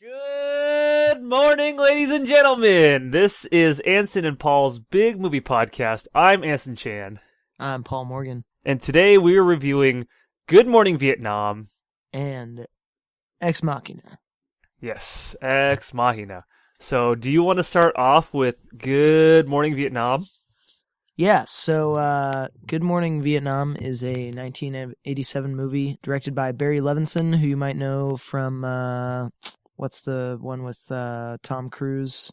Good morning, ladies and gentlemen. This is Anson and Paul's Big Movie Podcast. I'm Anson Chan. I'm Paul Morgan. And today we are reviewing Good Morning Vietnam. And Ex Machina. Yes, Ex Machina. So, do you want to start off with Good Morning Vietnam? Yeah, so Good Morning Vietnam is a 1987 movie directed by Barry Levinson, who you might know from, what's the one with Tom Cruise?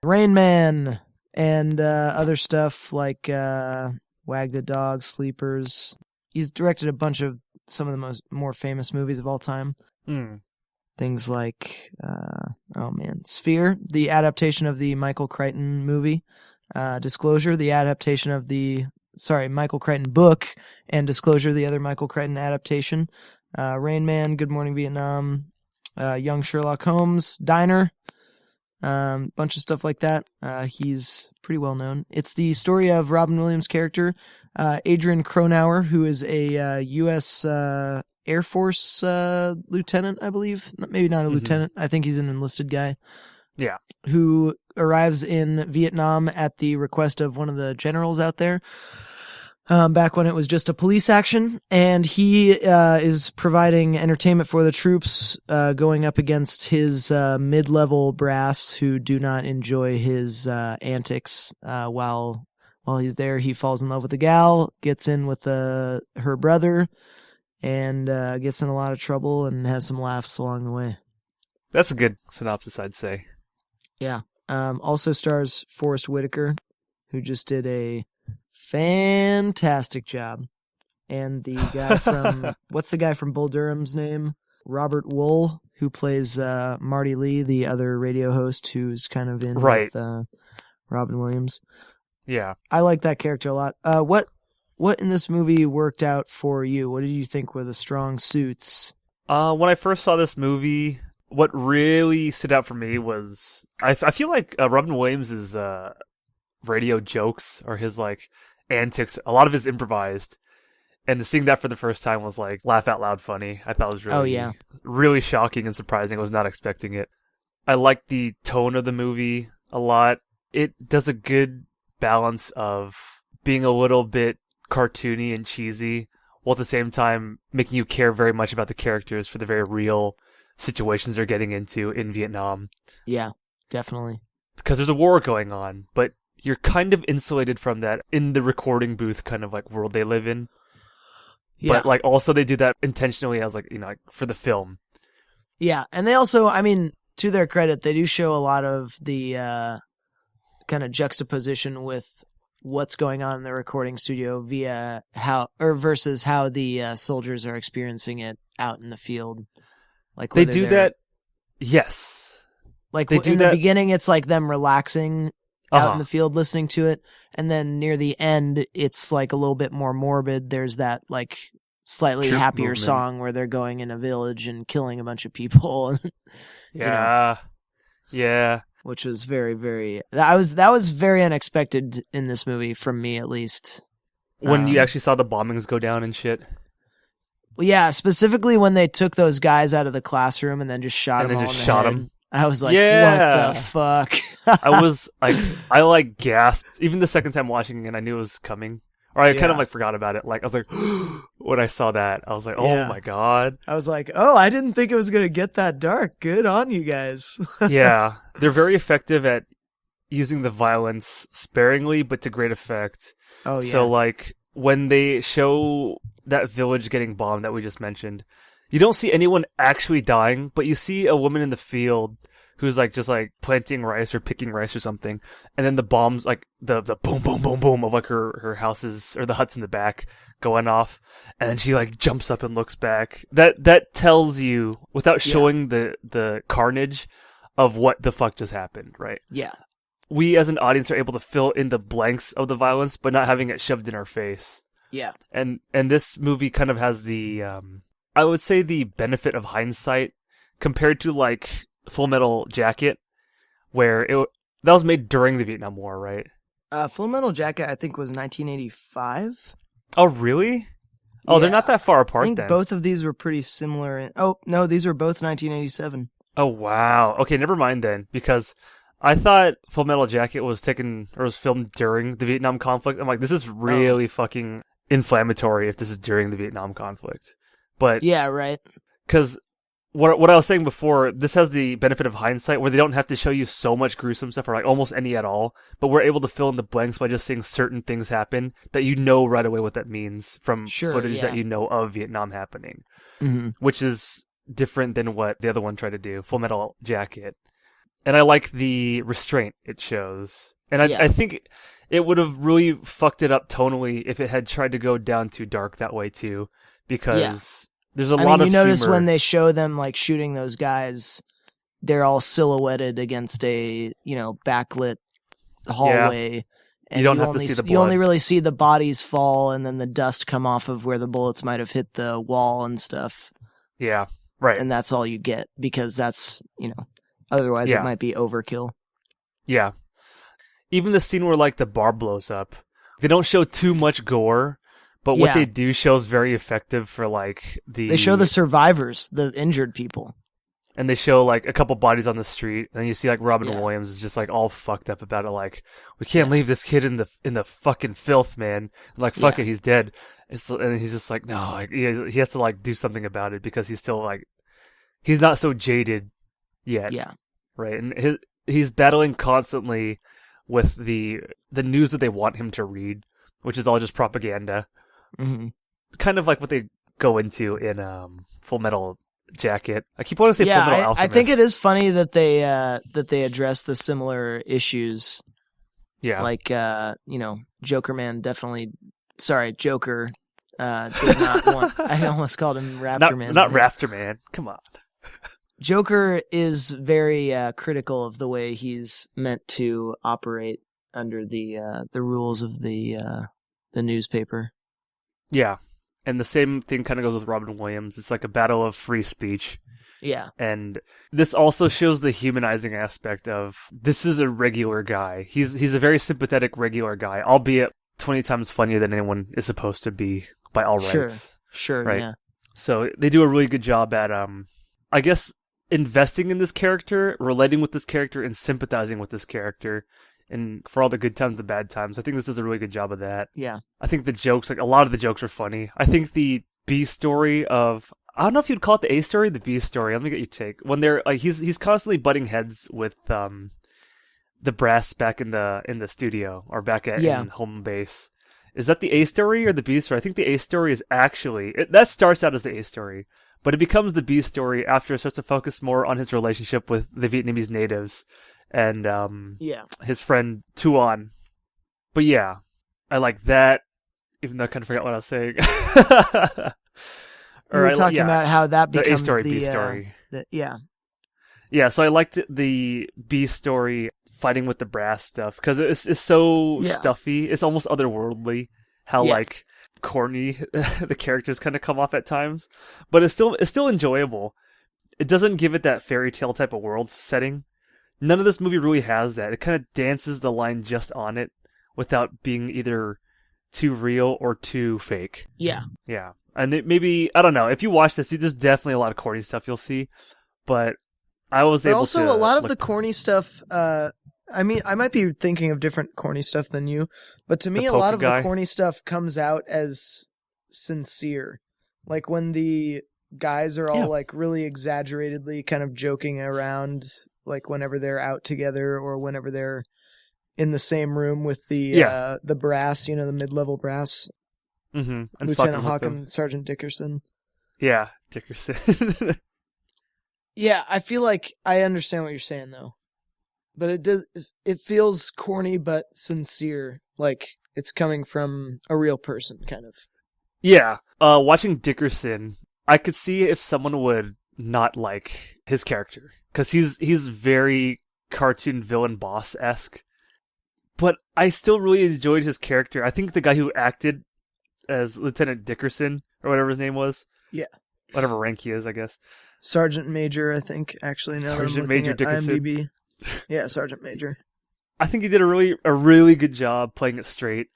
Rain Man, and other stuff like Wag the Dog, Sleepers. He's directed a bunch of some of the more famous movies of all time. Things like, Sphere, the adaptation of the Michael Crichton movie. Disclosure, the adaptation of the Michael Crichton book, and Disclosure, the other Michael Crichton adaptation. Rain Man, Good Morning Vietnam, Young Sherlock Holmes, Diner, bunch of stuff like that. He's pretty well known. It's the story of Robin Williams' character, Adrian Cronauer, who is a U.S. Air Force lieutenant, I believe. Maybe not a lieutenant. I think he's an enlisted guy. Yeah. Who arrives in Vietnam at the request of one of the generals out there, back when it was just a police action, and he is providing entertainment for the troops, going up against his mid-level brass who do not enjoy his antics. While he's there, he falls in love with a gal, gets in with her brother, and gets in a lot of trouble and has some laughs along the way. That's a good synopsis, I'd say. Yeah. Also stars Forrest Whitaker, who just did a fantastic job. And the guy from, what's the guy from Bull Durham's name? Robert Wool, who plays Marty Lee, the other radio host who's kind of in with Robin Williams. Yeah. I like that character a lot. What in this movie worked out for you? What did you think were the strong suits? When I first saw this movie, what really stood out for me was I feel like Robin Williams' radio jokes or his like antics, a lot of his improvised, and seeing that for the first time was like laugh out loud funny. I thought it was really shocking and surprising. I was not expecting it. I liked the tone of the movie a lot. It does a good balance of being a little bit cartoony and cheesy, while at the same time making you care very much about the characters for the very real situations they're getting into in Vietnam. Yeah, definitely. Because there's a war going on, but you're kind of insulated from that in the recording booth kind of like world they live in. Yeah. But like also they do that intentionally as like, like for the film. Yeah, and they also, I mean, to their credit, they do show a lot of the kind of juxtaposition with what's going on in the recording studio versus how the soldiers are experiencing it out in the field. Like they do that. Yes. Like in the beginning, it's like them relaxing out in the field listening to it. And then near the end, it's like a little bit more morbid. There's that like slightly happier song where they're going in a village and killing a bunch of people. Yeah. Yeah. Which was very, very, that was very unexpected in this movie from me, at least. When you actually saw the bombings go down and shit. Well, yeah, specifically when they took those guys out of the classroom and then just shot them all in the head. I was like, what the fuck? I like gasped. Even the second time watching it, I knew it was coming. Or I kind of like forgot about it. Like I was like, when I saw that, I was like, oh my God. I was like, oh, I didn't think it was going to get that dark. Good on you guys. Yeah. They're very effective at using the violence sparingly, but to great effect. Oh, yeah. So like when they show that village getting bombed that we just mentioned, you don't see anyone actually dying, but you see a woman in the field who's like just like planting rice or picking rice or something, and then the bombs, like the boom boom boom boom of like her houses or the huts in the back going off, and then she like jumps up and looks back. That tells you without showing the carnage of what the fuck just happened, right? Yeah. We as an audience are able to fill in the blanks of the violence, but not having it shoved in our face. Yeah. And this movie kind of has the I would say the benefit of hindsight compared to like Full Metal Jacket, where that was made during the Vietnam War, right? Full Metal Jacket, I think, was 1985. Oh, really? Oh, they're not that far apart. I think both of these were pretty similar. Oh no, these were both 1987. Oh wow. Okay, never mind then, because I thought Full Metal Jacket was taken or was filmed during the Vietnam conflict. I'm like, this is Oh, really fucking inflammatory if this is during the Vietnam conflict. But yeah, right. because what I was saying before, this has the benefit of hindsight where they don't have to show you so much gruesome stuff or like almost any at all, but we're able to fill in the blanks by just seeing certain things happen that you know right away what that means from Sure, footage that yeah. you know of Vietnam happening, Hmm. which is different than what the other one tried to do, Full Metal Jacket. And I like the restraint it shows. And I Yeah, think it would have really fucked it up tonally if it had tried to go down too dark that way too, yeah. because there's a I mean, lot you of notice when humor. they show them like shooting those guys, they're all silhouetted against a backlit Yeah, hallway, you and don't you have to only see the you only blood. really see the bodies fall, and then the dust come off of where the bullets might have hit the wall and stuff, Yeah, right. and that's all you get because that's otherwise it Yeah, might be overkill. yeah. Even the scene where like the bar blows up, they don't show too much gore, but what Yeah, they do shows very effective for like they show the the survivors, the injured people. and they show like a couple bodies on the street, and you see like Robin Yeah, Williams is just like all fucked up about it, like we can't yeah, leave this kid in the fucking filth, man. And, like fuck yeah, it, he's dead. And he's just like no, like, he has to like do something about it because he's still like he's not so jaded yet, yeah. right? And he's battling constantly with the news that they want him to read, which is all just propaganda, Hmm. kind of like what they go into in Full Metal Jacket. I keep wanting to say Full Yeah, Metal I think it Alchemist. is funny that they address the similar issues. Yeah, Like Joker Man definitely sorry, Joker does not want I almost called him Raptor Man's not name. Rafter Man. Come on. Joker is very critical of the way he's meant to operate under the rules of the newspaper. Yeah, and the same thing kind of goes with Robin Williams. It's like a battle of free speech. Yeah. And this also shows the humanizing aspect of this is a regular guy. He's a very sympathetic regular guy, albeit 20 times funnier than anyone is supposed to be by all Sure. rights. Sure, Right? yeah. So they do a really good job at I guess investing in this character, relating with this character, and sympathizing with this character, and for all the good times, the bad times. I think this does a really good job of that. Yeah. I think the jokes, like a lot of the jokes, are funny. I think the B story of I don't know if you'd call it the A story, or the B story. Let me get your take. When they're like he's constantly butting heads with the brass back in the studio or back at Yeah. in home base. Is that the A story or the B story? I think the A story is actually that starts out as the A story, but it becomes the B story after it starts to focus more on his relationship with the Vietnamese natives and Yeah. his friend Tuan. But yeah, I like that. Even though I kind of forgot what I was saying. We were talking Yeah, about how that the A becomes story, the B story. yeah. Yeah, so I liked the B story fighting with the brass stuff because it's so Yeah. stuffy. It's almost otherworldly how Yeah. like corny the characters kind of come off at times, but it's still enjoyable. It doesn't give it that fairy tale type of world setting. None of this movie really has that. It kind of dances the line just on it without being either too real or too fake. Yeah. Yeah. And maybe, I don't know, if you watch this, there's definitely a lot of corny stuff you'll see, but I was But able also to a lot of look the corny stuff I mean, I might be thinking of different corny stuff than you, but to the me a lot polka of guy. the corny stuff comes out as sincere. Like when the guys are all Yeah. like really exaggeratedly kind of joking around like whenever they're out together or whenever they're in the same room with the brass, the mid-level brass, Mm-hmm. And Lieutenant fucking Hawk with them. and Sergeant Dickerson. Yeah, Dickerson. Yeah, I feel like I understand what you're saying though. But it feels corny but sincere, like it's coming from a real person kind of. Yeah. Watching Dickerson, I could see if someone would not like his character. Because he's very cartoon villain boss-esque. But I still really enjoyed his character. I think the guy who acted as Lieutenant Dickerson, or whatever his name was. Yeah. Whatever rank he is, I guess. Sergeant Major, I think, actually, now that I'm Sergeant looking Major at Dickerson. IMDb. Yeah, Sergeant Major. I think he did a really good job playing it straight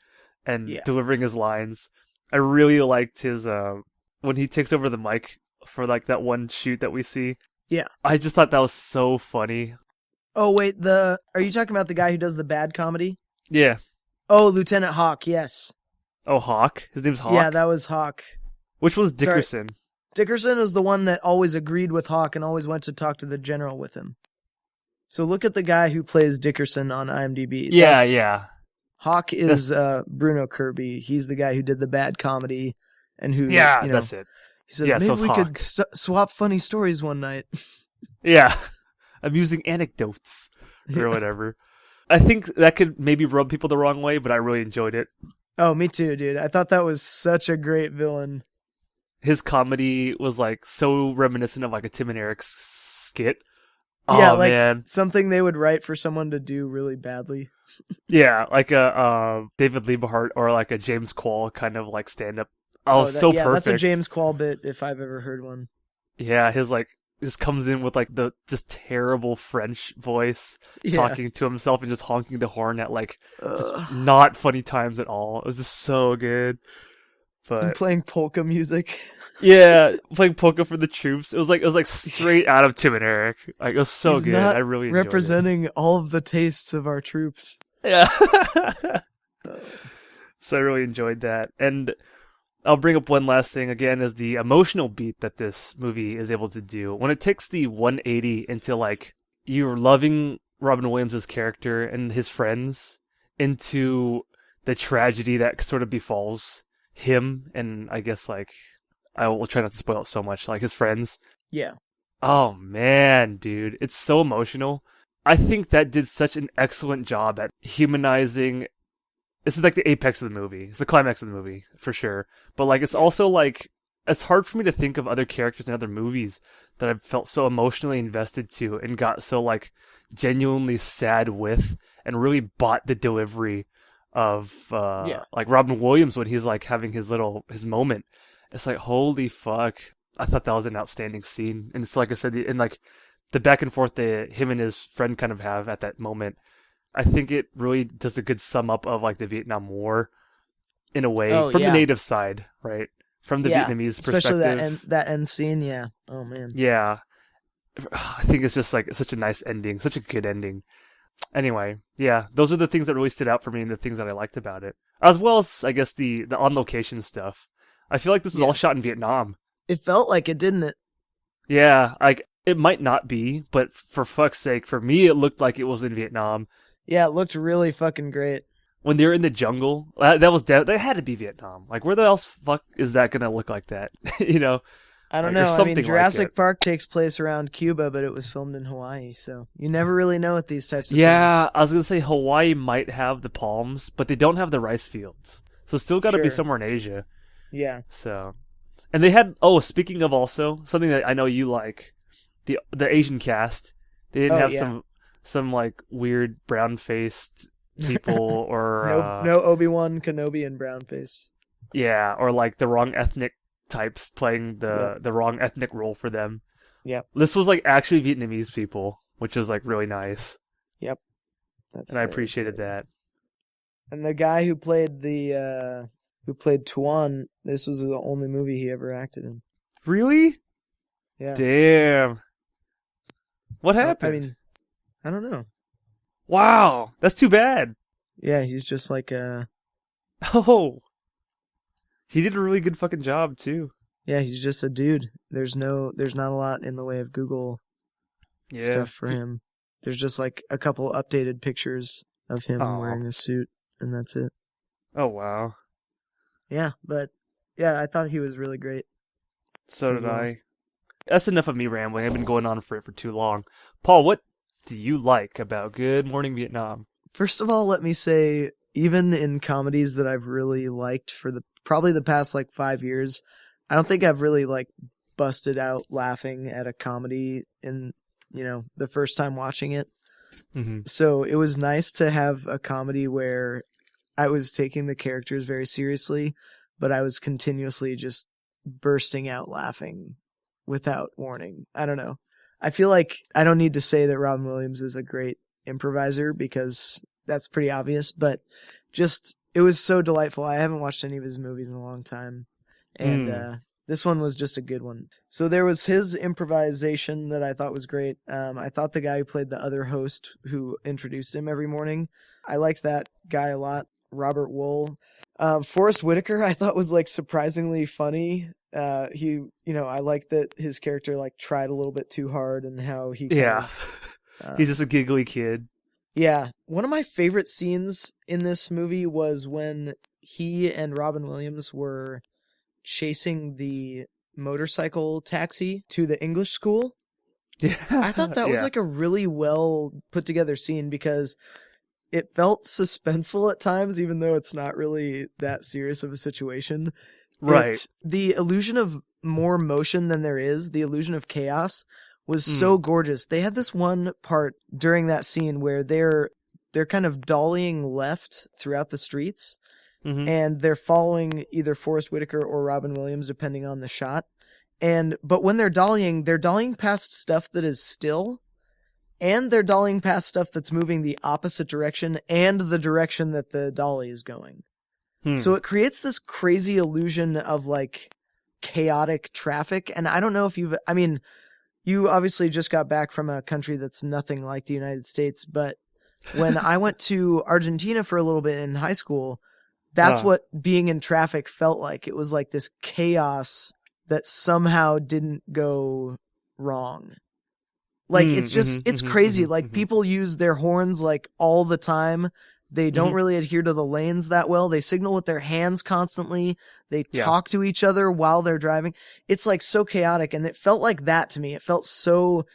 and Yeah. delivering his lines. I really liked his when he takes over the mic for like that one shoot that we see. Yeah. I just thought that was so funny. Oh wait, are you talking about the guy who does the bad comedy? Yeah. Oh, Lieutenant Hawk. Yes. Oh, Hawk. His name's Hawk. Yeah, that was Hawk. Which one's Sorry. Dickerson? Dickerson is the one that always agreed with Hawk and always went to talk to the general with him. So look at the guy who plays Dickerson on IMDb. Yeah, yeah. Hawk is Bruno Kirby. He's the guy who did the bad comedy and who, Yeah, you know, that's it. he said, Yeah, maybe so we Hawk. could swap funny stories one night. Yeah. Amusing anecdotes or whatever. I think that could maybe rub people the wrong way, but I really enjoyed it. Oh, me too, dude. I thought that was such a great villain. His comedy was like so reminiscent of like a Tim and Eric skit. Yeah, Oh, like man. something they would write for someone to do really badly. Yeah, like a David Liebehart or like a James Quall kind of like stand up. Oh, so yeah, perfect. that's a James Quall bit if I've ever heard one. Yeah, his like just comes in with like the just terrible French voice, talking to himself and just honking the horn at like just not funny times at all. It was just so good. And But playing polka music. yeah, playing polka for the troops. It was like straight out of Tim and Eric. Like it was so He's good. not I really enjoyed representing all of the tastes of our troops. it. Yeah. So I really enjoyed that. And I'll bring up one last thing again is the emotional beat that this movie is able to do. When it takes the 180 into like you're loving Robin Williams' character and his friends into the tragedy that sort of befalls him and I guess like I will try not to spoil it so much, like his friends. Yeah. Oh man, dude, it's so emotional. I think that did such an excellent job at humanizing. This is like the apex of the movie. It's the climax of the movie, for sure. But like it's also like it's hard for me to think of other characters in other movies that I've felt so emotionally invested to and got so like genuinely sad with and really bought the delivery of like Robin Williams when he's like having his moment. It's like holy fuck. I thought that was an outstanding scene. And it's like I said, and like the back and forth that him and his friend kind of have at that moment. I think it really does a good sum up of like the Vietnam War in a way from the native side, right? From the Vietnamese especially perspective. that end scene, yeah. Oh man. Yeah. I think it's just like such a nice ending, such a good ending. Anyway, yeah, those are the things that really stood out for me and the things that I liked about it. As well as I guess the on location stuff. I feel like this was all shot in Vietnam. It felt like it, didn't it? Yeah, like it might not be, but for fuck's sake, for me it looked like it was in Vietnam. Yeah, it looked really fucking great. When they're in the jungle, that had to be Vietnam. Like, where the else fuck is that gonna look like that? You know? I don't like, know. I mean, Jurassic like Park takes place around Cuba, but it was filmed in Hawaii, so you never really know with these types of things. Yeah, I was gonna say Hawaii might have the palms, but they don't have the rice fields. So it's still gotta be somewhere in Asia. Yeah. So, and they had, speaking of also, something that I know you like, the Asian cast, they didn't have some like weird brown-faced people or no Obi-Wan Kenobi in brownface. Yeah, or like the wrong ethnic types playing the wrong ethnic role for them. Yep. This was like actually Vietnamese people, which was like really nice. Yep. And I appreciated that. And the guy who played Tuan, this was the only movie he ever acted in. Really? Yeah. Damn. What happened? I mean, I don't know. Wow, that's too bad. Yeah, he's just like Oh. He did a really good fucking job too. Yeah, he's just a dude. There's not a lot in the way of Google stuff for him. There's just like a couple updated pictures of him wearing a suit, and that's it. Oh wow. Yeah, but yeah, I thought he was really great. So did I. That's enough of me rambling. I've been going on for too long. Paul, what do you like about Good Morning Vietnam? First of all, let me say, even in comedies that I've really liked for probably the past like 5 years, I don't think I've really like busted out laughing at a comedy in, the first time watching it. Mm-hmm. So it was nice to have a comedy where I was taking the characters very seriously, but I was continuously just bursting out laughing without warning. I don't know. I feel like I don't need to say that Robin Williams is a great improviser because that's pretty obvious, but just it was so delightful. I haven't watched any of his movies in a long time, and This one was just a good one. So there was his improvisation that I thought was great. I thought the guy who played the other host who introduced him every morning, I liked that guy a lot, Robert Wool. Forrest Whitaker I thought was like surprisingly funny. He, I like that his character like tried a little bit too hard and how he he's just a giggly kid. Yeah. One of my favorite scenes in this movie was when he and Robin Williams were chasing the motorcycle taxi to the English school. Yeah. I thought that was like a really well put together scene because it felt suspenseful at times, even though it's not really that serious of a situation. Right. The illusion of more motion than there is, the illusion of chaos, was so gorgeous. They had this one part during that scene where they're kind of dollying left throughout the streets. Mm-hmm. And they're following either Forrest Whitaker or Robin Williams, depending on the shot. But when they're dollying past stuff that is still, and they're dollying past stuff that's moving the opposite direction and the direction that the dolly is going. So it creates this crazy illusion of like chaotic traffic. And I don't know if you obviously just got back from a country that's nothing like the United States, but when I went to Argentina for a little bit in high school, that's what being in traffic felt like. It was like this chaos that somehow didn't go wrong. Like, it's crazy. Like, people use their horns like all the time. They don't really adhere to the lanes that well. They signal with their hands constantly. They talk to each other while they're driving. It's like so chaotic. And it felt like that to me. It felt so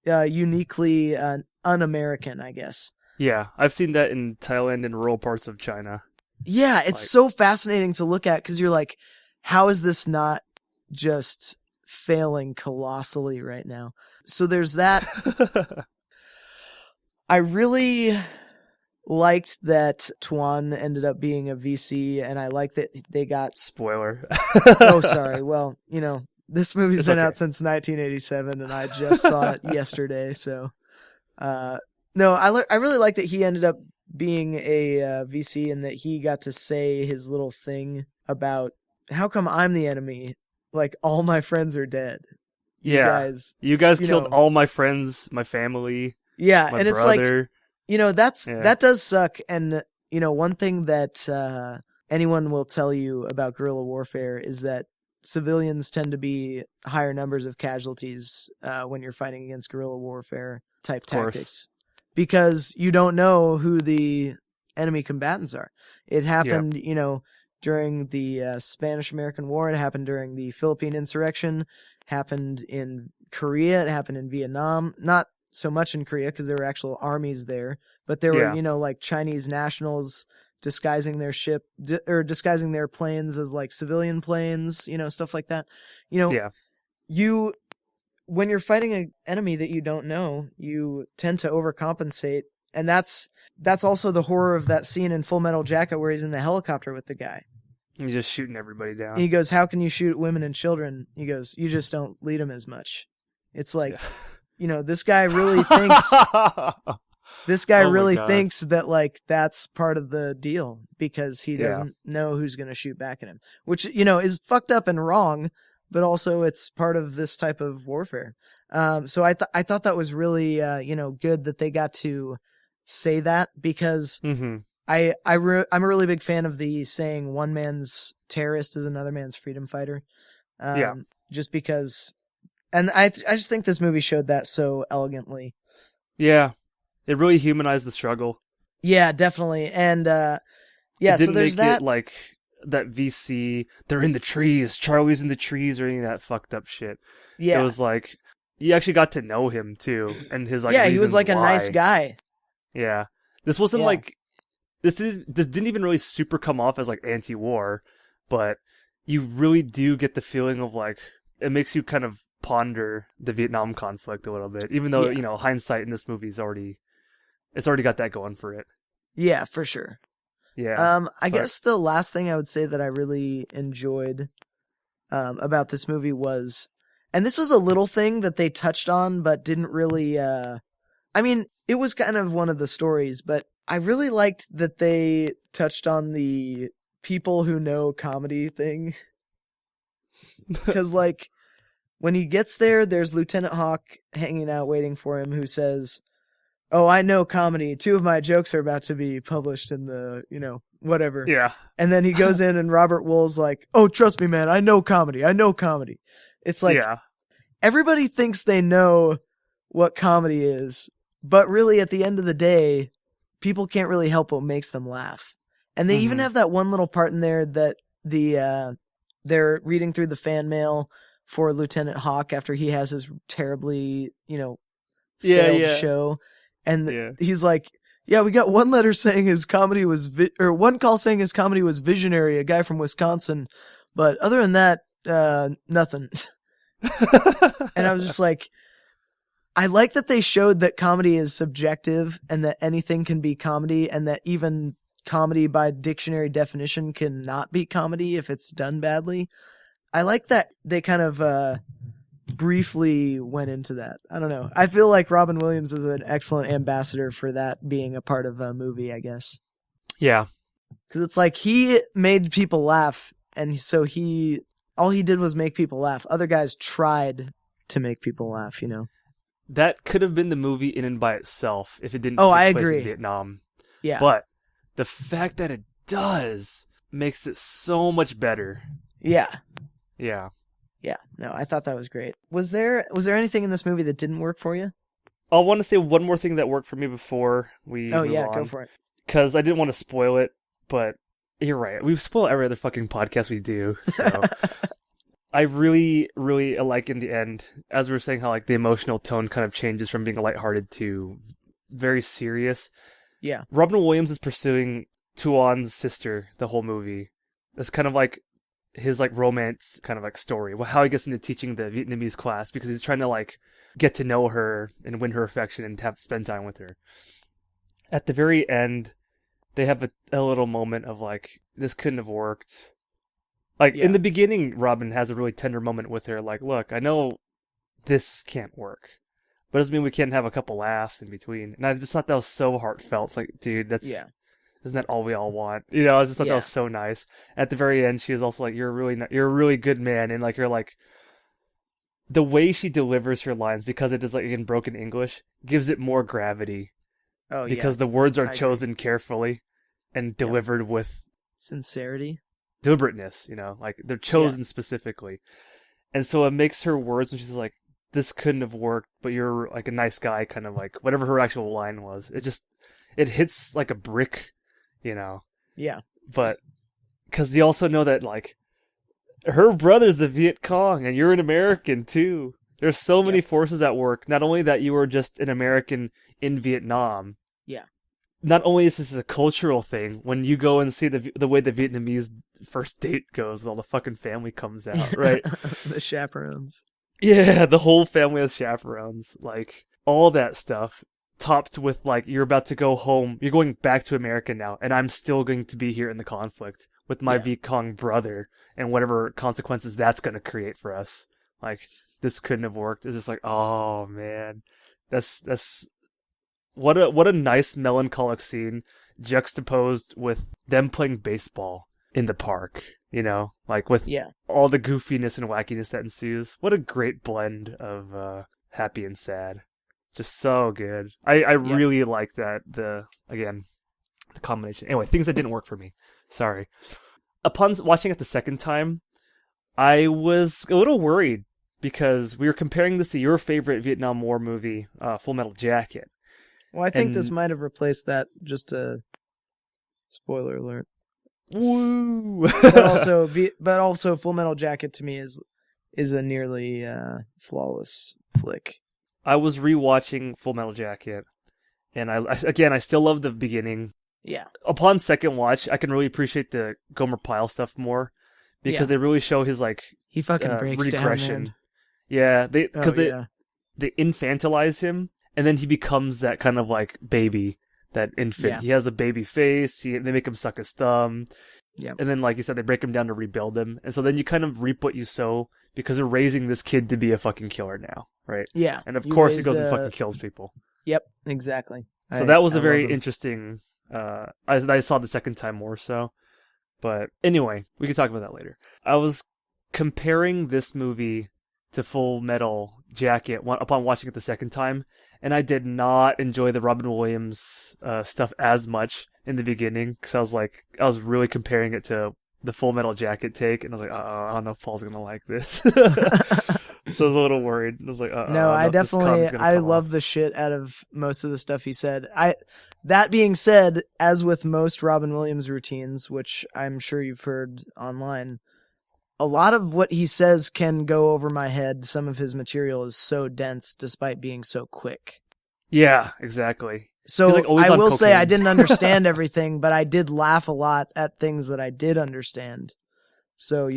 uniquely un-American, I guess. Yeah. I've seen that in Thailand and rural parts of China. Yeah, it's so fascinating to look at because you're like, how is this not just failing colossally right now? So there's that. I really liked that Tuan ended up being a VC, and I like that they got... Spoiler. Oh, sorry. Well, this movie's been out since 1987, and I just saw it yesterday, so... No, I really like that he ended up being a VC and that he got to say his little thing about how come I'm the enemy? Like, all my friends are dead. You guys killed all my friends, my family. Yeah, my and brother. It's like, that does suck. And, one thing that anyone will tell you about guerrilla warfare is that civilians tend to be higher numbers of casualties when you're fighting against guerrilla warfare type tactics. Because you don't know who the enemy combatants are. It happened, during the Spanish-American War. It happened during the Philippine insurrection. Happened in Korea. It happened in Vietnam. Not so much in Korea because there were actual armies there. But there were, like Chinese nationals disguising their or disguising their planes as like civilian planes, stuff like that. When you're fighting an enemy that you don't know, you tend to overcompensate. And that's also the horror of that scene in Full Metal Jacket where he's in the helicopter with the guy. He's just shooting everybody down. And he goes, how can you shoot women and children? He goes, you just don't lead them as much. It's like, this guy really thinks... thinks that like that's part of the deal because he doesn't know who's going to shoot back at him, which, is fucked up and wrong. But also it's part of this type of warfare. So I thought that was really, good that they got to say that because I'm a really big fan of the saying one man's terrorist is another man's freedom fighter. Just because, and I just think this movie showed that so elegantly. Yeah. It really humanized the struggle. Yeah, definitely. And, so there's that. Like, that VC, they're in the trees, Charlie's in the trees, or any of that fucked up shit. Yeah. It was like, you actually got to know him, too, and his, like, he was, like, a nice guy. Yeah. This wasn't, like, this didn't even really super come off as, like, anti-war, but you really do get the feeling of, like, it makes you kind of ponder the Vietnam conflict a little bit, even though, hindsight in this movie it's already got that going for it. Yeah, for sure. Yeah. I guess the last thing I would say that I really enjoyed about this movie was, and this was a little thing that they touched on but didn't really, it was kind of one of the stories, but I really liked that they touched on the people who know comedy thing. Because, like, when he gets there, there's Lieutenant Hawk hanging out waiting for him who says, "Oh, I know comedy. 2 of my jokes are about to be published in the, whatever." Yeah. And then he goes in and Robert Wool's like, "Oh, trust me, man. I know comedy. I know comedy." It's like, yeah. everybody thinks they know what comedy is, but really at the end of the day, people can't really help what makes them laugh. And they even have that one little part in there that they're reading through the fan mail for Lieutenant Hawk after he has his terribly, failed show. And he's like, "Yeah, we got one letter saying his comedy was, one call saying his comedy was visionary, a guy from Wisconsin. But other than that, nothing." And I was just like, I like that they showed that comedy is subjective and that anything can be comedy, and that even comedy by dictionary definition can not be comedy if it's done badly. I like that they kind of briefly went into that. I don't know. I feel like Robin Williams is an excellent ambassador for that being a part of a movie, I guess. Yeah. Because it's like he made people laugh, and so all he did was make people laugh. Other guys tried to make people laugh, That could have been the movie in and by itself if it didn't I take place agree. in Vietnam. Yeah. But the fact that it does makes it so much better. Yeah. Yeah. Yeah. No, I thought that was great. Was there anything in this movie that didn't work for you? I want to say one more thing that worked for me before we move on. Go for it. Because I didn't want to spoil it, but you're right. We spoil every other fucking podcast we do. So I really, really like in the end, as we were saying, how like the emotional tone kind of changes from being lighthearted to very serious. Yeah. Robin Williams is pursuing Tuon's sister the whole movie. That's kind of like his like romance kind of like story. How he gets into teaching the Vietnamese class because he's trying to like get to know her and win her affection and spend time with her. At the very end, they have a little moment of like, this couldn't have worked. Like, in the beginning, Robin has a really tender moment with her. Like, look, I know this can't work, but it doesn't mean we can't have a couple laughs in between. And I just thought that was so heartfelt. It's like, dude, isn't that all we all want? I just thought that was so nice. At the very end, she was also like, you're a really good man. And like, you're like, the way she delivers her lines, because it is like in broken English, gives it more gravity. Oh, because the words are chosen carefully and delivered with sincerity. Deliberateness, like they're chosen specifically. And so it makes her words when she's like, this couldn't have worked, but you're like a nice guy, kind of like whatever her actual line was. It hits like a brick, Yeah. But because you also know that like her brother's a Viet Cong and you're an American too. There's so many forces at work. Not only that you were just an American in Vietnam. Yeah. Not only is this a cultural thing, when you go and see the way the Vietnamese first date goes, all the fucking family comes out, right? The chaperones. Yeah, the whole family has chaperones. Like, all that stuff, topped with, like, you're about to go home, you're going back to America now, and I'm still going to be here in the conflict with my Viet Cong brother, and whatever consequences that's going to create for us. Like, this couldn't have worked. It's just like, oh, man. That's... What a nice melancholic scene juxtaposed with them playing baseball in the park, like with all the goofiness and wackiness that ensues. What a great blend of happy and sad. Just so good. I really like that, the combination. Anyway, things that didn't work for me. Sorry. Upon watching it the second time, I was a little worried because we were comparing this to your favorite Vietnam War movie, Full Metal Jacket. Well, I think this might have replaced that. Just a spoiler alert. Woo! but also, Full Metal Jacket to me is a nearly flawless flick. I was rewatching Full Metal Jacket, and I still love the beginning. Yeah. Upon second watch, I can really appreciate the Gomer Pyle stuff more because they really show his like he fucking breaks regression. Down, man. Yeah, they infantilize him. And then he becomes that kind of like baby, that infant. Yeah. He has a baby face. They make him suck his thumb. Yeah. And then, like you said, they break him down to rebuild him. And so then you kind of reap what you sow because they're raising this kid to be a fucking killer now, right? Yeah. And of course he goes and fucking kills people. Yep, exactly. So that was a very interesting... I saw the second time more so. But anyway, we can talk about that later. I was comparing this movie to Full Metal Jacket upon watching it the second time, and I did not enjoy the Robin Williams stuff as much in the beginning because I was really comparing it to the Full Metal Jacket take, and I was like, I don't know if Paul's gonna like this. So I was a little worried. I was like, no, I love the shit out of most of the stuff he said. That being said, as with most Robin Williams routines, which I'm sure you've heard online, a lot of what he says can go over my head. Some of his material is so dense despite being so quick. Yeah, exactly. So I will say I didn't understand everything, but I did laugh a lot at things that I did understand. So,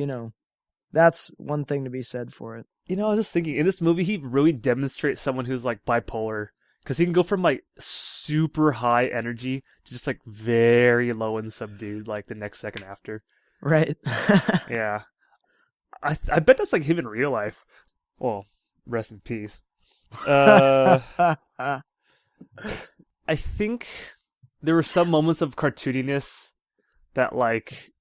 that's one thing to be said for it. I was just thinking, in this movie, he really demonstrates someone who's like bipolar. Because he can go from like super high energy to just like very low and subdued like the next second after. Right. Yeah. I bet that's like him in real life. Well, rest in peace. I think there were some moments of cartooniness that like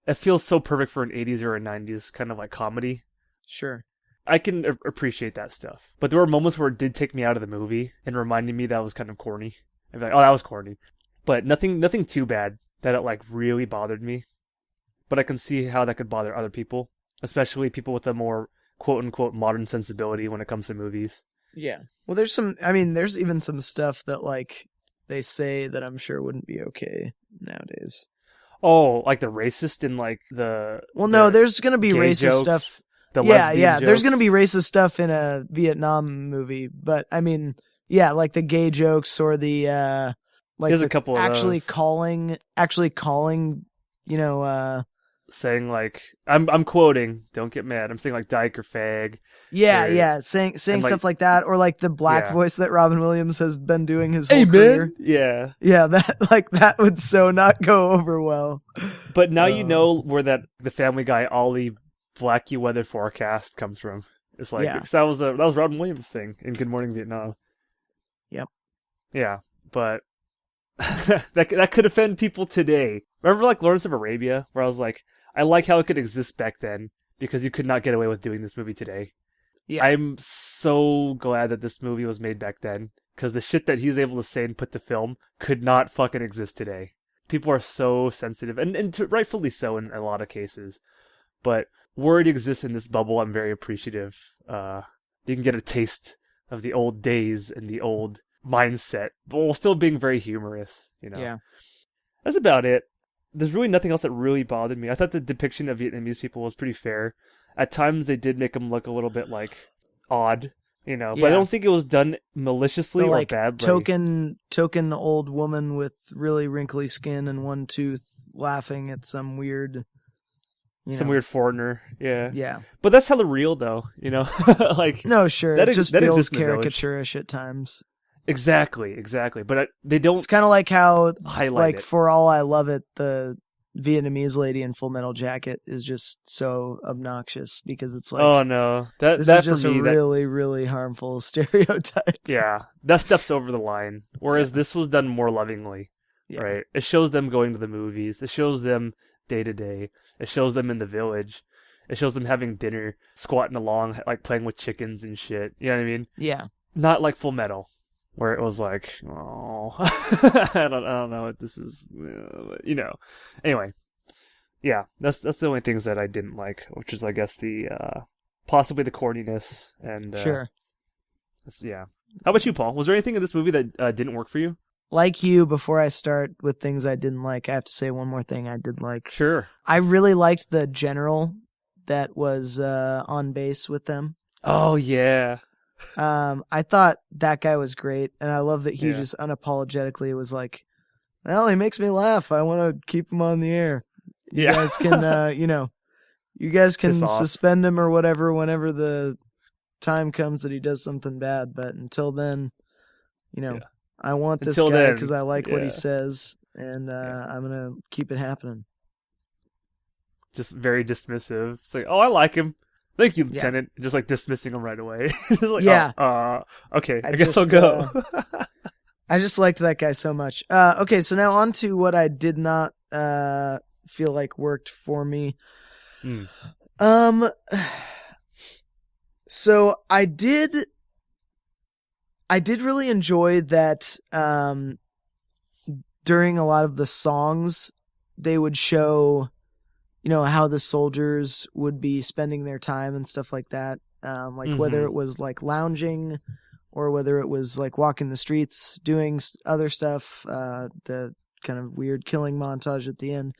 it feels so perfect for an 80s or a 90s kind of like comedy. Sure. I can appreciate that stuff. But there were moments where it did take me out of the movie and reminded me that was kind of corny. I'd be like, oh, that was corny. But nothing too bad that it like really bothered me. But I can see how that could bother other people, especially people with a more quote unquote modern sensibility when it comes to movies. Yeah. Well, there's even some stuff that like they say that I'm sure wouldn't be okay nowadays. Oh, like the racist and like the... Well, no, there's going to be racist jokes, stuff. Yeah, there's going to be racist stuff in a Vietnam movie, but I mean, yeah, like the gay jokes or the like there's a couple of actually those. calling, saying like I'm quoting, don't get mad. I'm saying like dyke or fag. Yeah, saying stuff like that, or like the black voice that Robin Williams has been doing his whole career. Yeah, that would so not go over well. But now you know where the Family Guy Ollie Blackie weather forecast comes from. It's like that was Robin Williams' thing in Good Morning Vietnam. Yep. Yeah, but that could offend people today. Remember like Lawrence of Arabia, where I was like, I like how it could exist back then because you could not get away with doing this movie today. Yeah. I'm so glad that this movie was made back then because the shit that he's able to say and put to film could not fucking exist today. People are so sensitive, and rightfully so in a lot of cases. But where it exists in this bubble, I'm very appreciative. You can get a taste of the old days and the old mindset, but while still being very humorous, Yeah. That's about it. There's really nothing else that really bothered me. I thought the depiction of Vietnamese people was pretty fair. At times, they did make them look a little bit, like, odd, but I don't think it was done maliciously or badly. Token old woman with really wrinkly skin and one tooth laughing at some weird... weird foreigner, yeah. Yeah. But that's hella real, though, like... No, sure, it just feels caricaturish at times. Exactly. But they don't... It's kind of like how, highlight it. For All I Love It, the Vietnamese lady in Full Metal Jacket is just so obnoxious because it's like... Oh, no. This is just a really, really harmful stereotype. Yeah, that steps over the line. Whereas this was done more lovingly, right? It shows them going to the movies. It shows them day to day. It shows them in the village. It shows them having dinner, squatting along, like playing with chickens and shit. You know what I mean? Yeah. Not like Full Metal, where it was like, oh, I don't know what this is, Anyway, yeah, that's the only things that I didn't like, which is, I guess, the possibly the corniness and sure. Yeah. How about you, Paul? Was there anything in this movie that didn't work for you? Like you, before I start with things I didn't like, I have to say one more thing I did like. Sure. I really liked the general that was on base with them. Oh, yeah. I thought that guy was great, and I love that he just unapologetically was like, well, he makes me laugh. I want to keep him on the air. You guys can, you guys can suspend him or whatever whenever the time comes that he does something bad. But until then, I want this guy because I like what he says, and I'm going to keep it happening. Just very dismissive. It's like, oh, I like him. Thank you, Lieutenant. Just like dismissing him right away. Like, okay, I guess I'll go. I just liked that guy so much. Okay, so now on to what I did not feel like worked for me. Um, so I did really enjoy that. During a lot of the songs, they would show, how the soldiers would be spending their time and stuff like that. Like whether Mm-hmm. it was like lounging or whether it was like walking the streets, doing other stuff, the kind of weird killing montage at the end.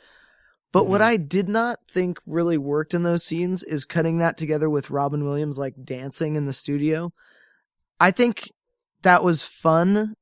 But what Mm-hmm. I did not think really worked in those scenes is cutting that together with Robin Williams like dancing in the studio. I think that was fun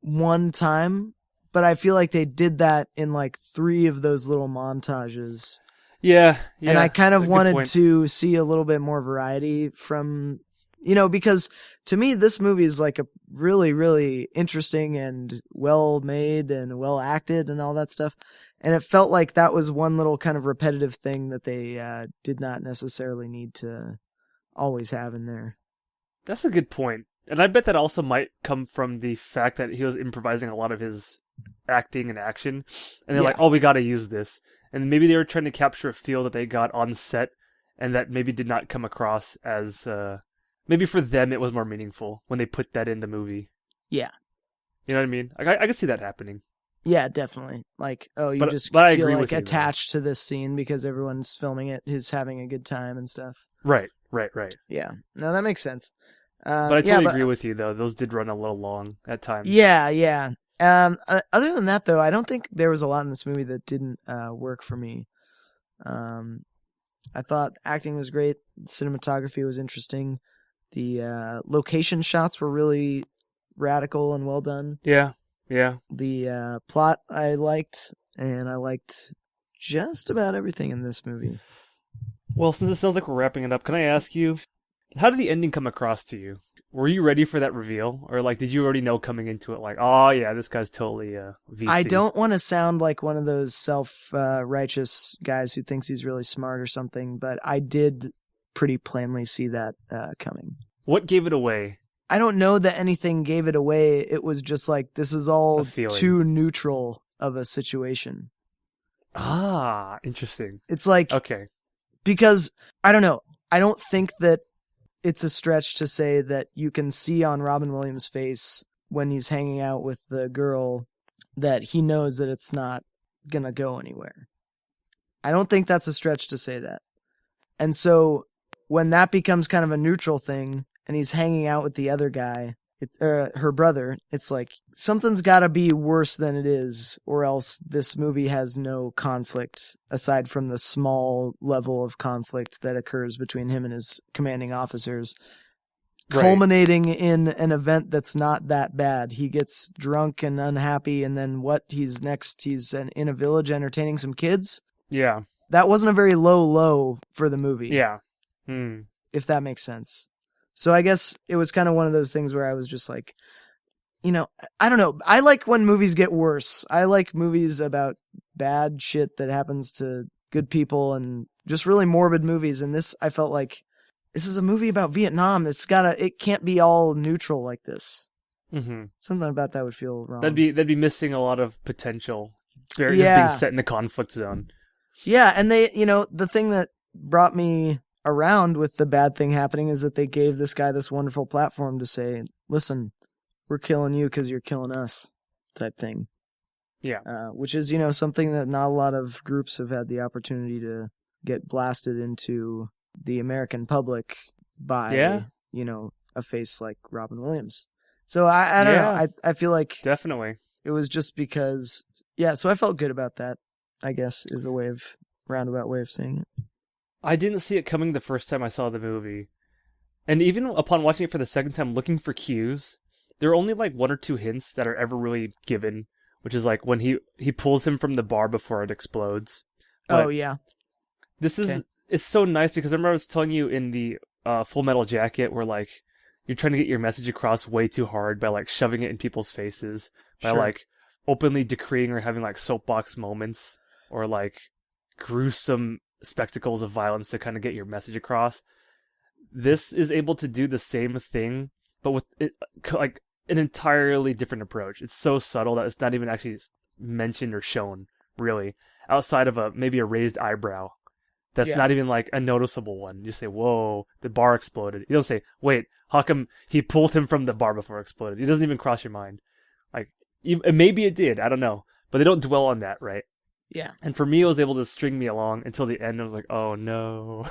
one time, but I feel like they did that in like three of those little montages. Yeah, And I yeah. kind of Good wanted point. to see a little bit more variety from, because to me, this movie is like a really, really interesting and well made and well acted and all that stuff. And it felt like that was one little kind of repetitive thing that they did not necessarily need to always have in there. That's a good point. And I bet that also might come from the fact that he was improvising a lot of his acting and action. And they're like, Yeah. oh, we got to use this. And maybe they were trying to capture a feel that they got on set and that maybe did not come across as. Maybe for them it was more meaningful when they put that in the movie. Yeah. You know what I mean? I could see that happening. Yeah, definitely. Like, oh, you just But I feel agree like with you, though. attached to this scene because everyone's filming it, is having a good time and stuff. Right, right, right. Yeah. No, that makes sense. But I Yeah, totally but agree with you, though. Those did run a little long at times. yeah, yeah. Other than that, though, I don't think there was a lot in this movie that didn't work for me. Um, I thought acting was great. Cinematography was interesting. The location shots were really radical and well done. Yeah, yeah. The plot I liked, and I liked just about everything in this movie. Well, since it sounds like we're wrapping it up, can I ask you, how did the ending come across to you? Were you ready for that reveal? Or, like, did you already know coming into it, like, oh, yeah, this guy's totally VC? I don't want to sound like one of those self-righteous guys who thinks he's really smart or something, but I did pretty plainly see that coming. What gave it away? I don't know that anything gave it away. It was just like, this is A all feeling. too neutral of a situation. Ah, interesting. It's like, Okay. because, I don't know, I don't think that it's a stretch to say that you can see on Robin Williams' face when he's hanging out with the girl that he knows that it's not gonna go anywhere. I don't think that's a stretch to say that. And so when that becomes kind of a neutral thing and he's hanging out with the other guy, her brother, it's like something's got to be worse than it is, or else this movie has no conflict aside from the small level of conflict that occurs between him and his commanding officers, Right. culminating in an event that's not that bad. He gets drunk and unhappy, and then he's next? He's in a village entertaining some kids. Yeah. That wasn't a very low for the movie. Yeah. If that makes sense. So I guess it was kind of one of those things where I was just like, I don't know. I like when movies get worse. I like movies about bad shit that happens to good people and just really morbid movies. And this, I felt like this is a movie about Vietnam. It can't be all neutral like this. Mm-hmm. Something about that would feel wrong. That'd be missing a lot of potential. Just Yeah. being set in the conflict zone. Yeah, and they, the thing that brought me around with the bad thing happening is that they gave this guy this wonderful platform to say, listen, we're killing you because you're killing us, type thing. Yeah. Which is, something that not a lot of groups have had the opportunity to get blasted into the American public by, a face like Robin Williams. So I don't know. I feel like Definitely. it was just because, so I felt good about that, I guess, is a roundabout way of saying it. I didn't see it coming the first time I saw the movie. And even upon watching it for the second time, looking for cues, there are only like one or two hints that are ever really given, which is like when he pulls him from the bar before it explodes. But Oh, yeah. this is it's so nice because remember I was telling you in the Full Metal Jacket where like you're trying to get your message across way too hard by like shoving it in people's faces, by Sure. like openly decreeing or having like soapbox moments or like gruesome spectacles of violence to kind of get your message across. This is able to do the same thing, but with it, like an entirely different approach. It's so subtle that it's not even actually mentioned or shown, really, outside of maybe a raised eyebrow. That's not even like a noticeable one. You say, whoa, the bar exploded. You don't say, wait, how come he pulled him from the bar before it exploded? It doesn't even cross your mind. Like, maybe it did. I don't know. But they don't dwell on that, right? Yeah. And for me, it was able to string me along until the end. I was like, oh no.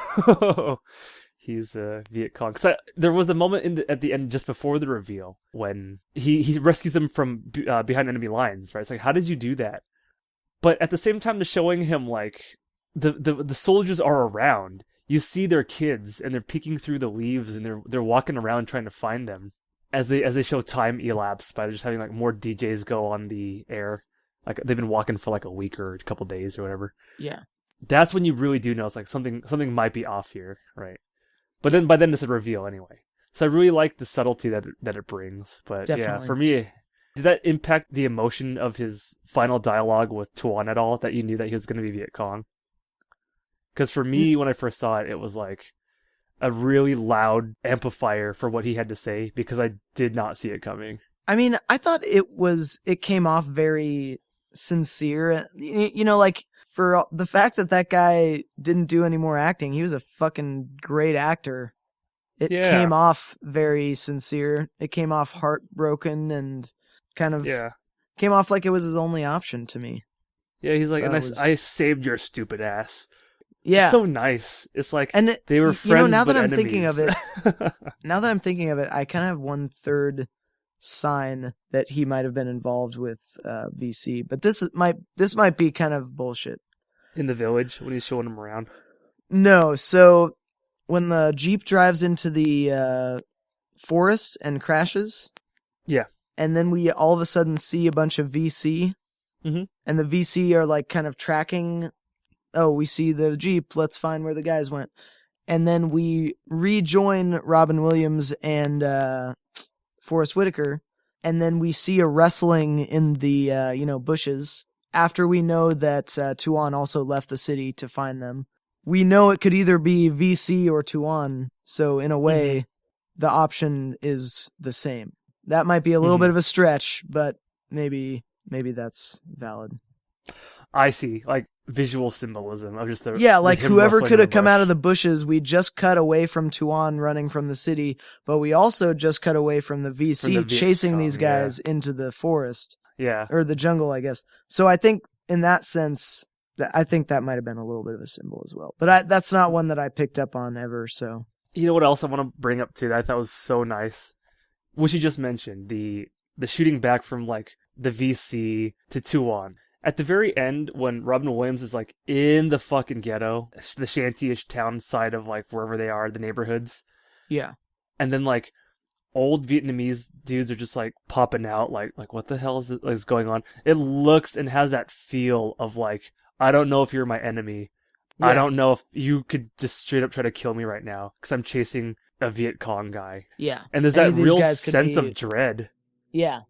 He's Viet Cong. Because there was a moment at the end just before the reveal when he rescues them from behind enemy lines, right? It's like, how did you do that? But at the same time, they're showing him like the soldiers are around. You see their kids and they're peeking through the leaves and they're walking around trying to find them as they show time elapse by just having like more DJs go on the air. Like they've been walking for like a week or a couple days or whatever. Yeah. That's when you really do know it's like something might be off here, right? But then by then it's a reveal anyway. So I really like the subtlety that it brings. But Definitely. yeah, for me, did that impact the emotion of his final dialogue with Tuan at all? That you knew that he was going to be Viet Cong? Because for me, when I first saw it, it was like a really loud amplifier for what he had to say because I did not see it coming. I mean, I thought it came off very sincere. You know, like for the fact that guy didn't do any more acting, he was a fucking great actor. It came off very sincere. It came off heartbroken and kind of came off like it was his only option to me. Yeah, he's like, I saved your stupid ass. Yeah. It's so nice. It's like they were friends, you know, now that but I'm enemies. thinking of it, I kind of have one third sign that he might have been involved with VC, but this might be kind of bullshit. In the village when he's showing him around. No, so when the Jeep drives into the forest and crashes, and then we all of a sudden see a bunch of VC, and the VC are like kind of tracking. Oh, we see the Jeep. Let's find where the guys went, and then we rejoin Robin Williams and Forrest Whitaker, and then we see a wrestling in the bushes. After we know that Tuan also left the city to find them, we know it could either be VC or Tuan. So in a way, the option is the same. That might be a little bit of a stretch, but maybe that's valid. I see, like visual symbolism of just like whoever could have come out of the bushes. We just cut away from Tuan running from the city, but we also just cut away from the VC chasing these guys into the forest. Yeah, or the jungle, I guess. So I think in that sense, I think that might have been a little bit of a symbol as well. But that's not one that I picked up on ever. So you know what else I want to bring up too that I thought was so nice, which you just mentioned, the shooting back from like the VC to Tuan. At the very end, when Robin Williams is like in the fucking ghetto, the shanty-ish town side of like wherever they are, the neighborhoods. Yeah. And then like old Vietnamese dudes are just like popping out, like what the hell is going on? It looks and has that feel of like, I don't know if you're my enemy. Yeah. I don't know if you could just straight up try to kill me right now because I'm chasing a Viet Cong guy. Yeah. And there's that real sense of dread. Yeah.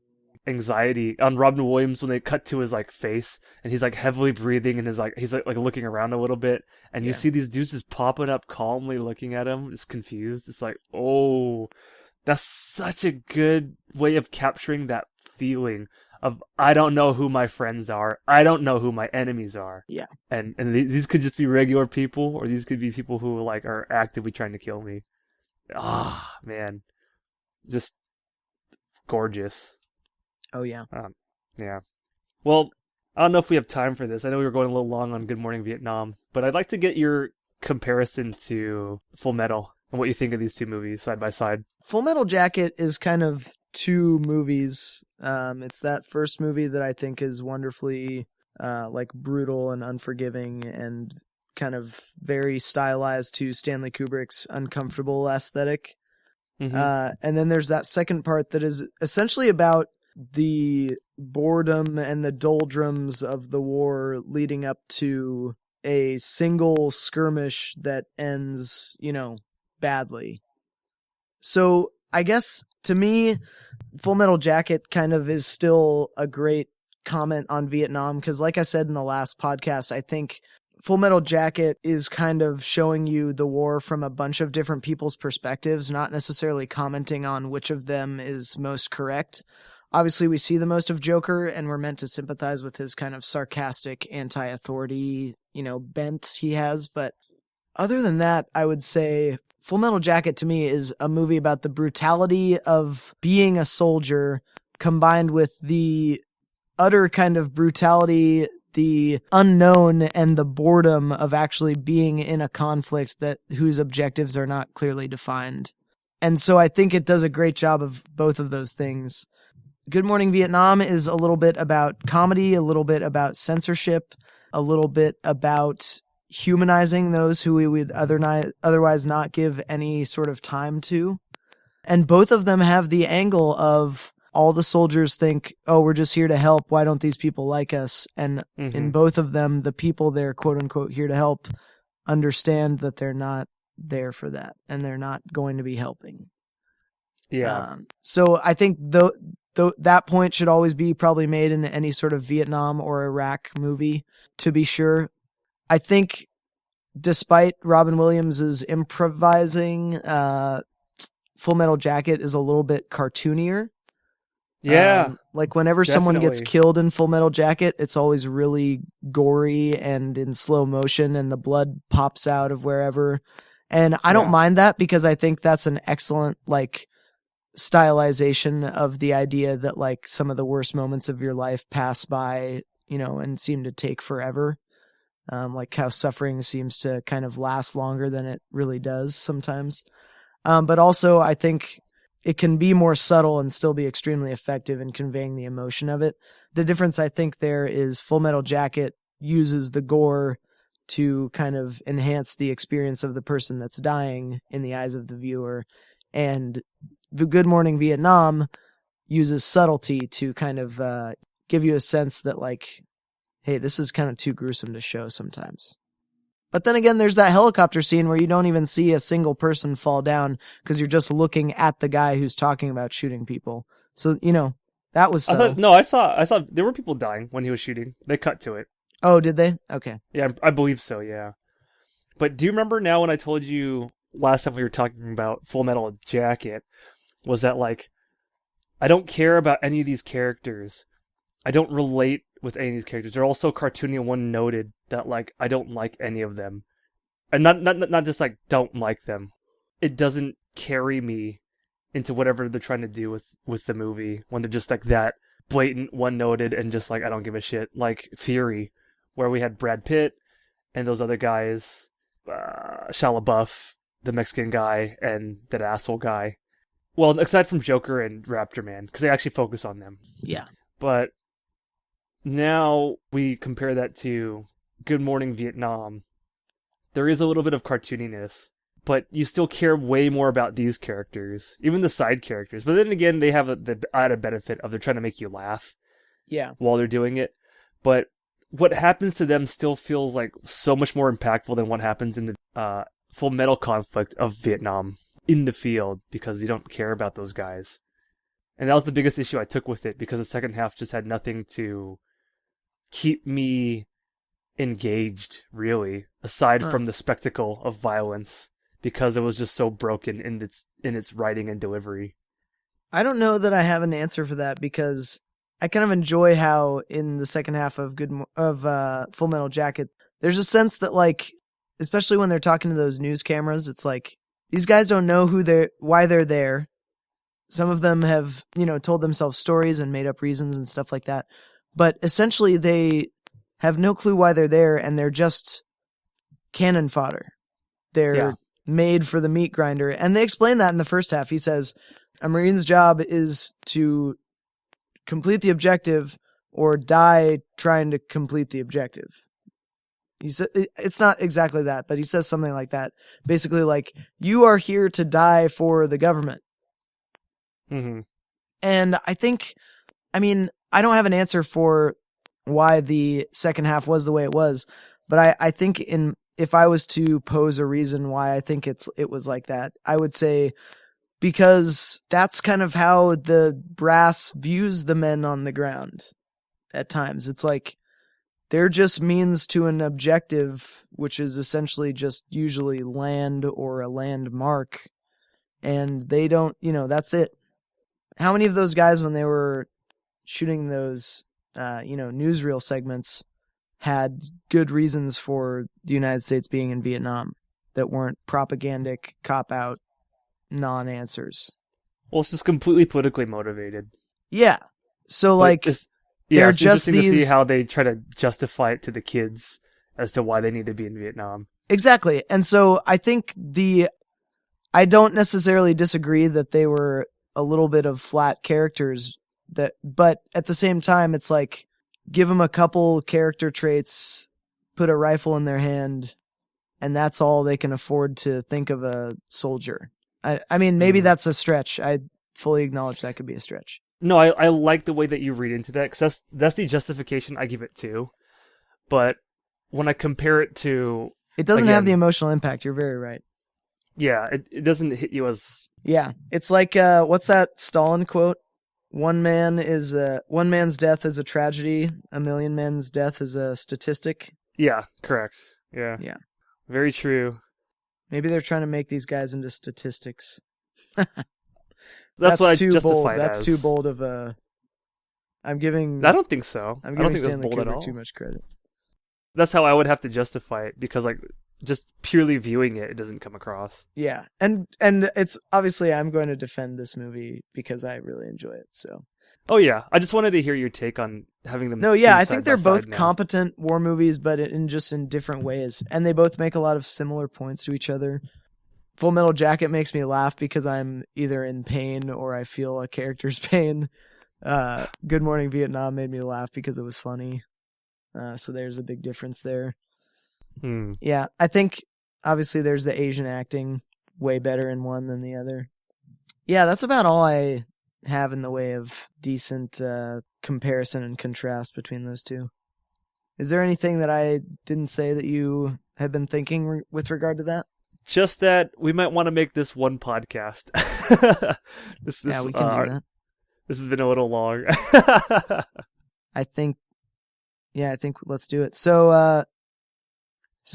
Anxiety on Robin Williams when they cut to his like face and he's like heavily breathing and he's like looking around a little bit and you see these dudes just popping up calmly looking at him, just confused. It's like, oh, that's such a good way of capturing that feeling of I don't know who my friends are, I don't know who my enemies are. Yeah. And these could just be regular people or these could be people who like are actively trying to kill me. Ah, man. Just gorgeous. Oh, yeah. Yeah. Well, I don't know if we have time for this. I know we were going a little long on Good Morning Vietnam, but I'd like to get your comparison to Full Metal and what you think of these two movies side by side. Full Metal Jacket is kind of two movies. It's that first movie that I think is wonderfully like brutal and unforgiving and kind of very stylized to Stanley Kubrick's uncomfortable aesthetic. And then there's that second part that is essentially about the boredom and the doldrums of the war leading up to a single skirmish that ends, badly. So I guess to me, Full Metal Jacket kind of is still a great comment on Vietnam because like I said in the last podcast, I think Full Metal Jacket is kind of showing you the war from a bunch of different people's perspectives, not necessarily commenting on which of them is most correct. Obviously, we see the most of Joker, and we're meant to sympathize with his kind of sarcastic, anti-authority, bent he has. But other than that, I would say Full Metal Jacket to me is a movie about the brutality of being a soldier combined with the utter kind of brutality, the unknown, and the boredom of actually being in a conflict whose objectives are not clearly defined. And so I think it does a great job of both of those things. Good Morning Vietnam is a little bit about comedy, a little bit about censorship, a little bit about humanizing those who we would otherwise not give any sort of time to. And both of them have the angle of all the soldiers think, oh, we're just here to help. Why don't these people like us? And in both of them, the people they're quote unquote here to help understand that they're not there for that and they're not going to be helping. Yeah. So I think that point should always be probably made in any sort of Vietnam or Iraq movie, to be sure. I think despite Robin Williams' improvising, Full Metal Jacket is a little bit cartoonier. Yeah. Like whenever someone gets definitely. killed in Full Metal Jacket, it's always really gory and in slow motion and the blood pops out of wherever. And I don't Yeah. mind that because I think that's an excellent like stylization of the idea that like some of the worst moments of your life pass by, and seem to take forever. Like how suffering seems to kind of last longer than it really does sometimes. But also I think it can be more subtle and still be extremely effective in conveying the emotion of it. The difference I think there is Full Metal Jacket uses the gore to kind of enhance the experience of the person that's dying in the eyes of the viewer. And the Good Morning Vietnam uses subtlety to kind of give you a sense that like, hey, this is kind of too gruesome to show sometimes. But then again, there's that helicopter scene where you don't even see a single person fall down because you're just looking at the guy who's talking about shooting people. So, that was subtle. I saw there were people dying when he was shooting. They cut to it. Oh, did they? Okay. Yeah, I believe so, yeah. But do you remember now when I told you last time we were talking about Full Metal Jacket, was that like, I don't care about any of these characters. I don't relate with any of these characters. They're all so cartoony and one-noted that like I don't like any of them. And not just like don't like them. It doesn't carry me into whatever they're trying to do with the movie when they're just like that blatant, one-noted, and just like I don't give a shit. Like Fury, where we had Brad Pitt and those other guys, Shia LaBeouf, the Mexican guy, and that asshole guy. Well, aside from Joker and Raptor Man, because they actually focus on them. Yeah. But now we compare that to Good Morning Vietnam. There is a little bit of cartooniness, but you still care way more about these characters, even the side characters. But then again, they have the added benefit of they're trying to make you laugh while they're doing it. But what happens to them still feels like so much more impactful than what happens in the Full Metal conflict of Vietnam in the field, because you don't care about those guys. And that was the biggest issue I took with it, because the second half just had nothing to keep me engaged, really, aside from the spectacle of violence, because it was just so broken in its writing and delivery. I don't know that I have an answer for that, because I kind of enjoy how in the second half of Full Metal Jacket, there's a sense that like, especially when they're talking to those news cameras, it's like these guys don't know why they're there. Some of them have, told themselves stories and made up reasons and stuff like that. But essentially they have no clue why they're there, and they're just cannon fodder. They're made for the meat grinder. And they explain that in the first half. He says, a Marine's job is to complete the objective or die trying to complete the objective. He said, it's not exactly that, but he says something like that. Basically like, you are here to die for the government. Mm-hmm. And I don't have an answer for why the second half was the way it was, but I think if I was to pose a reason why I think it was like that, I would say because that's kind of how the brass views the men on the ground at times. It's like they're just means to an objective, which is essentially just usually land or a landmark, and they don't, that's it. How many of those guys, when they were shooting those, newsreel segments, had good reasons for the United States being in Vietnam? that weren't propagandic, cop-out, non-answers. Well, it's just completely politically motivated. Yeah. So, But like, it's they're it's just interesting to these... see how they try to justify it to the kids as to why they need to be in Vietnam. Exactly. And so I think I don't necessarily disagree that they were a little bit of flat characters, but at the same time, it's like, give them a couple character traits, put a rifle in their hand, and that's all they can afford to think of a soldier. I mean, maybe that's a stretch. I fully acknowledge that could be a stretch. No, I like the way that you read into that, because that's the justification I give it to. But when I compare it to... It doesn't have the emotional impact. You're very right. Yeah, it doesn't hit you as... Yeah, it's like, what's that Stalin quote? One man's death is a tragedy. A million men's death is a statistic. Yeah, correct. Yeah. Very true. Maybe they're trying to make these guys into statistics. That's what I too justify bold. it That's as. too bold of a... I don't think so. I don't think that's Stanley bold at Kubrick all. too much credit. That's how I would have to justify it, because like just purely viewing it doesn't come across. Yeah, and it's obviously I'm going to defend this movie because I really enjoy it. So. Oh yeah, I just wanted to hear your take on having them. No, yeah, I side think by they're both side now. competent war movies, but in different ways, and they both make a lot of similar points to each other. Full Metal Jacket makes me laugh because I'm either in pain or I feel a character's pain. Good Morning Vietnam made me laugh because it was funny. So there's a big difference there. Yeah, I think obviously there's the Asian acting, way better in one than the other. Yeah, that's about all I have in the way of decent comparison and contrast between those two. Is there anything that I didn't say that you have been thinking with regard to that? Just that we might want to make this one podcast. Yeah, we can do that. This has been a little long. I think let's do it. So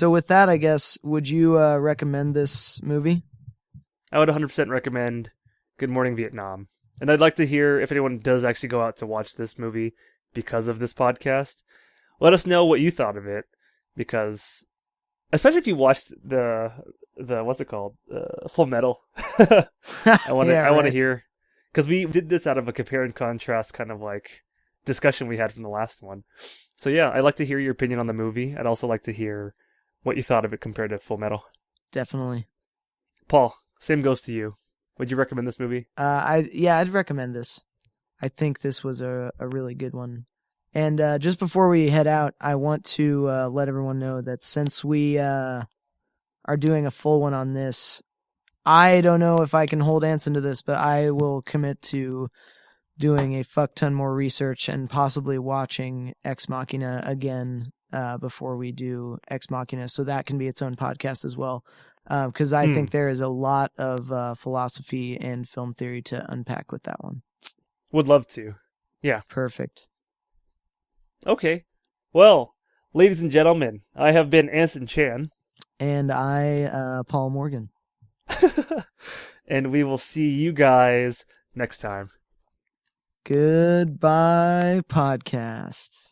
with that, I guess, would you recommend this movie? I would 100% recommend Good Morning Vietnam. And I'd like to hear if anyone does actually go out to watch this movie because of this podcast. Let us know what you thought of it, because especially if you watched the what's it called? Full Metal. I want to hear, because we did this out of a compare and contrast kind of like discussion we had from the last one. So yeah, I'd like to hear your opinion on the movie. I'd also like to hear what you thought of it compared to Full Metal. Definitely. Paul, same goes to you. Would you recommend this movie? I'd recommend this. I think this was a really good one. And just before we head out, I want to let everyone know that since we are doing a full one on this, I don't know if I can hold Anson to this, but I will commit to doing a fuck ton more research and possibly watching Ex Machina again before we do Ex Machina, so that can be its own podcast as well. Because I think there is a lot of philosophy and film theory to unpack with that one. Would love to. Yeah. Perfect. Okay. Well, ladies and gentlemen, I have been Anson Chan. And I, Paul Morgan. And we will see you guys next time. Goodbye, podcast.